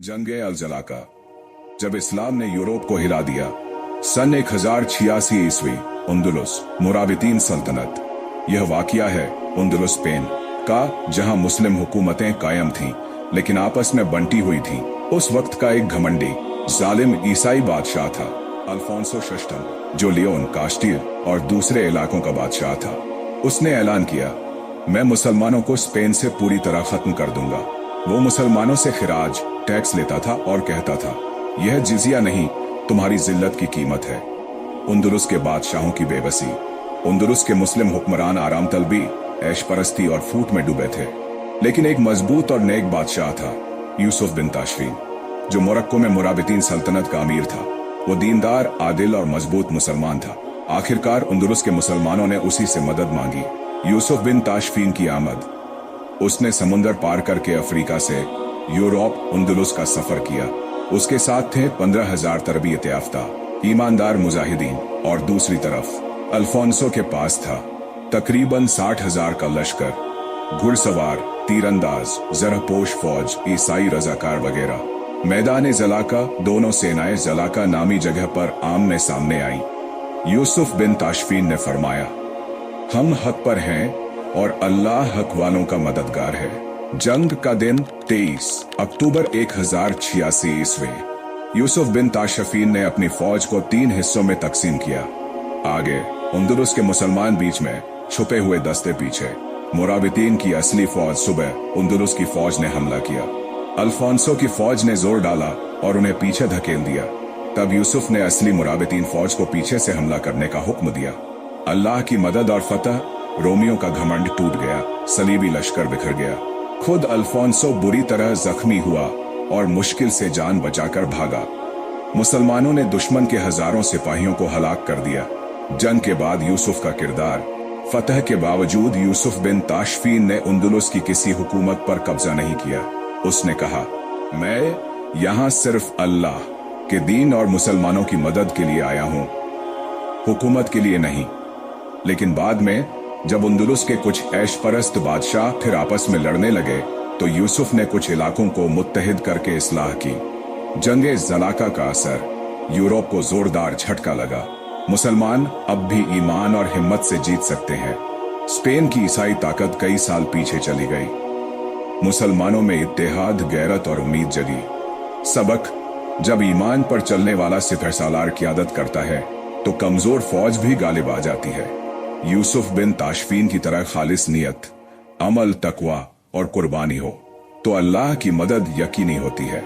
जंगे अल-जलाका। जब इस्लाम ने यूरोप को हिला दिया, सन 1086 ईस्वी, उंदुलुस मोराबितीन सल्तनत। यह वाकया है उंदुलुस स्पेन का, जहां मुस्लिम हुकूमतें कायम थीं लेकिन आपस में बंटी हुई थीं। उस वक्त का एक घमंडी जालिम ईसाई बादशाह था, अल्फोंसो षष्ठम, जो लियोन, कास्टिल और दूसरे इलाकों का बादशाह था। उसने ऐलान किया, मैं मुसलमानों को स्पेन से पूरी तरह खत्म कर दूंगा। वो मुसलमानों से खिराज, टैक्स लेता था और कहता था, यह जिजिया नहीं, तुम्हारी जिल्लत की कीमत है। उंदुलुस के बादशाहों की बेबसी। उंदुलुस के मुस्लिम हुक्मरान आराम तलबी, ऐश परस्ती और फूट में डूबे थे, लेकिन एक मजबूत और नेक बादशाह था, यूसुफ बिन ताशफीन, जो मोरक्को में मोराबितीन सल्तनत का अमीर था। वो दीनदार, आदिल और मजबूत मुसलमान था। आखिरकार उंदुलुस के मुसलमानों ने उसी से मदद मांगी। यूसुफ बिन ताशफीन की आमद। उसने समुंदर पार करके अफ्रीका से यूरोप, उंदुलुस का सफर किया। उसके साथ थे 15,000 तरबियत याफ्ता, ईमानदार मुजाहिदीन, और दूसरी तरफ अल्फोंसो के पास था तकरीबन 60,000 का लश्कर, घुड़सवार, तीरंदाज, जरहपोश फौज, ईसाई रजाकार वगैरह। मैदान जलाका, दोनों सेनाएं जलाका नामी जगह पर आमने सामने आईं। यूसुफ बिन ताशफीन ने फरमाया, हम हक पर हैं और अल्लाह हक वालों का मददगार है। जंग का दिन 23 अक्टूबर 1086 ईस्वी। यूसुफ बिन ताशफीन ने अपनी फौज को 3 हिस्सों में तकसीम किया। आगे उंदुलुस के मुसलमान बीच में, छुपे हुए दस्ते पीछे। मोराबितीन की असली फौज सुबह उंदुलुस की फौज ने हमला किया। अल्फोंसो की फौज ने जोर डाला और उन्हें पीछे धकेल दिया। तब यूसुफ ने असली मोराबितीन फौज को पीछे से हमला करने का हुक्म दिया। अल्लाह की मदद और फतह। रोमियों का घमंड टूट गया, सलीबी लश्कर बिखर गया। खुद अल्फोंसो बुरी तरह जख्मी हुआ और मुश्किल से जान बचाकर भागा। मुसलमानों ने दुश्मन के हजारों सिपाहियों को हलाक कर दिया। जंग के बाद यूसुफ का किरदार। फतह के बावजूद यूसुफ बिन ताशफीन ने उंदुलुस की किसी हुकूमत पर कब्जा नहीं किया। उसने कहा, मैं यहाँ सिर्फ अल्लाह के दीन और मुसलमानों की मदद के लिए आया हूँ, हुकूमत के लिए नहीं। लेकिन बाद में जब उंदुलुस के कुछ ऐश परस्त बादशाह फिर आपस में लड़ने लगे, तो यूसुफ ने कुछ इलाकों को मुत्तहिद करके इस्लाह की। जंगे ज़लाका का असर। यूरोप को जोरदार झटका लगा। मुसलमान अब भी ईमान और हिम्मत से जीत सकते हैं। स्पेन की ईसाई ताकत कई साल पीछे चली गई। मुसलमानों में इत्तेहाद, गैरत और उम्मीद जगी। सबक, जब ईमान पर चलने वाला सिपहसालार क़ियादत करता है तो कमजोर फौज भी गालिब आ जाती है। यूसुफ बिन ताशफीन की तरह खालिस नियत, अमल, तकवा और कुर्बानी हो तो अल्लाह की मदद यकीनी होती है।